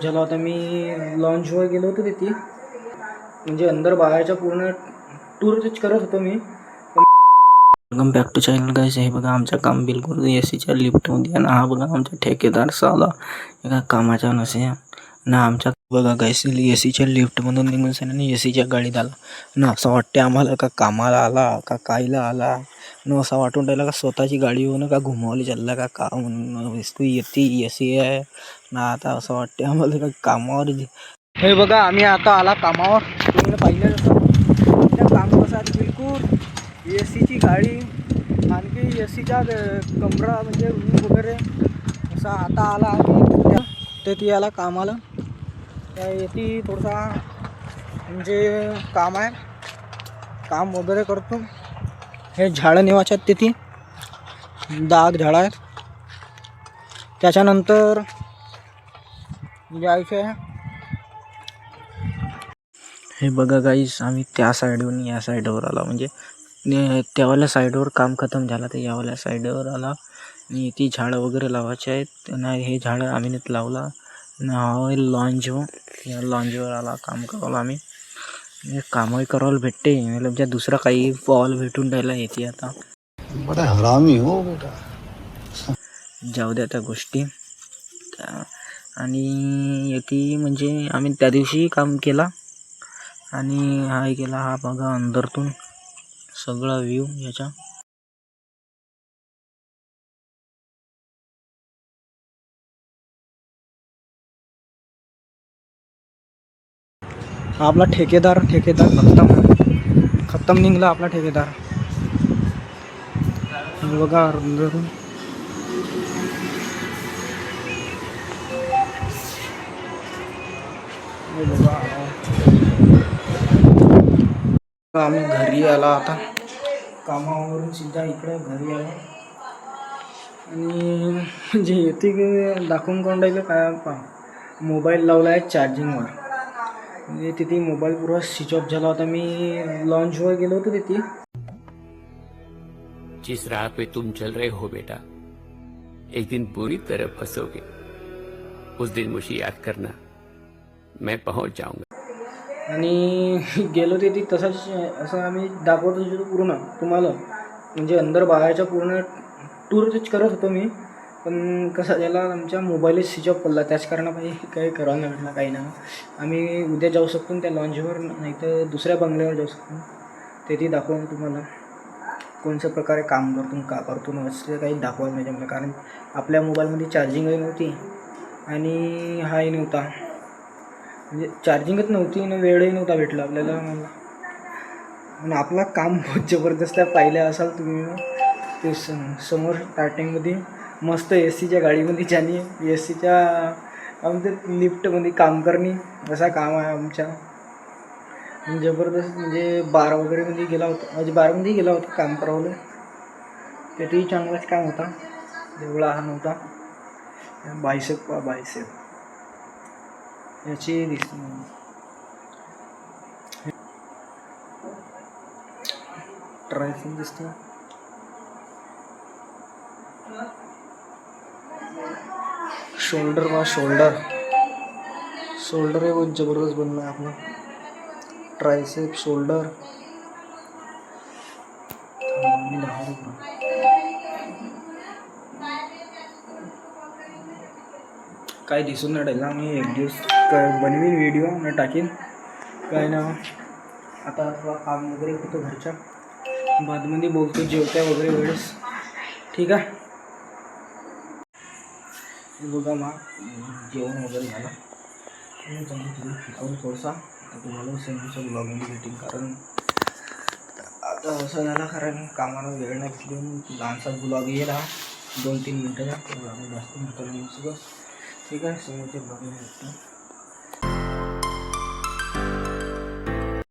झाला होता. मी लॉन्चवर गेलो होतो तिथे, म्हणजे अंदर बाहेरच्या पूर्ण टूरच करत होतो मी. Welcome back to channel guys. हे बघा आमचं काम बिलकुल एसीच्या लिफ्टमध्ये आणि हा बघा आमचा ठेकेदार साला एका कामाच्या नसे ना आमच्या बघा गाइस एसीच्या लिफ्टमधून निघून आणि एसीच्या गाडीत आला ना. असं वाटते आम्हाला का कामाला आला का कायला आला न, असं वाटून राहिला का स्वतःची गाडी होऊन का घुमावली चालला का म्हणून इसको येते एसी आहे ना. आता असं वाटते आम्हाला का कामावर. हे बघा आम्ही आता आला कामावर. तुम्ही पाहिलं जसं काम कसं आहे बिलकुल एसीची गाडी आणखी एसीचा कमरा म्हणजे रूम वगैरे असा. आता आला आम्ही ते ती आला कामाला. येते थोडासा म्हणजे काम आहे, काम वगैरे करतो. हे झाडं नेवायचे आहेत तिथे, दाग झाडं आहेत. त्याच्यानंतर जायचं आहे. हे बघा गाईस आम्ही त्या साईडवरून या साईडवर आला, म्हणजे त्यावाल्या साईडवर काम खतम झाला तर यावाल्या साईडवर आला. आणि ती झाडं वगैरे लावायची आहेत ना. हे झाडं आम्ही नीट लावला ना. लॉन्ज या लॉन्जवर आला काम करायला. आम्ही कामही करायला भेटते म्हणजे दुसरा काही बॉल भेटून राहिला येते. आता बड़ा हरामी हो बेटा. जाऊ द्या त्या गोष्टी. आणि येते म्हणजे आम्ही त्या दिवशी काम केला आणि हा केला. हा बघा अंदरतून सगळा व्ह्यू याचा. आपला ठेकेदार खतम निघला आपला ठेकेदार. बघा अंदरून आम्ही घरी आला. आता कामावरून सीधा इकडे घरी आलो आणि म्हणजे येते दाखवून कोण राहिलं काय पा. मोबाईल लावला आहे चार्जिंगवर, म्हणजे तिथे मोबाईल पूरा स्विच ऑफ झाला होता. मी लॉन्चवर गेलो होतो तिथे. जिस राह पे तुम चल रहे हो बेटा, एक दिन बुरी तरह फंसोगे. उस दिन मुझे याद करना, मैं पहुंच जाऊंगा. आणि गेलो तिथे तसंच असं आम्ही दाखवत होतो पूर्ण तुम्हाला, म्हणजे अंदर बाहेरच्या पूर्ण टूरच करत होतो मी. पण कसं झाला आमच्या मोबाईलच स्विच ऑफ पडला. त्याच कारणापाई काही करायला नाही भेटला काही ना. आम्ही उद्या जाऊ शकतो त्या लॉन्चवर, नाही तर दुसऱ्या बंगल्यावर जाऊ शकतो. तेथे दाखवून तुम्हाला कोणत्या प्रकारे काम करतो का करतो असं काही दाखवायला नाही जमलं. कारण आपल्या मोबाईलमध्ये चार्जिंगही नव्हती आणि हाही नव्हता, म्हणजे चार्जिंगच नव्हती आणि वेळही नव्हता भेटला आपल्याला. आणि आपला काम बहुत जबरदस्त आहे. पाहिलं असाल तुम्ही ते समोर स्टार्टिंगमध्ये मस्त एसीच्या गाडीमध्ये जाणे, एसीच्या आमच्या लिफ्टमध्ये काम करणे असा काम आहे आमच्या. जबरदस्त म्हणजे 12 वगैरेमध्ये गेला होता, म्हणजे 12मध्ये गेला होता काम करावलं. तेही चांगलाच काम होता, एवढा हा नव्हता. बायसेप याची दिसते ट्रायसेप दिसते. शोल्डर हे बहुत जबरदस्त बनना है आपने. ट्रायसेप शोल्डर काय दिसून नाही राहिला. मी एक दिवस बनवीन व्हिडिओ न टाकीन काय ना. आता थोडा काम वगैरे होतं घरच्या, बादमध्ये बोलतो जेवत्या वगैरे वेळेस, ठीक आहे. बघा मग जेवण वगैरे झालं थोडासा. तुम्हाला समोरचं ब्लॉगिंग भेटेल. कारण आता असं झालं, कारण कामाला वेळ नाही भेटली. लहानसा ब्लॉग येईल हा 2-3 मिनटाचा, जास्त मोठं नाही सगळं, ठीक आहे. समोरचे ब्लॉगिंग भेटतो.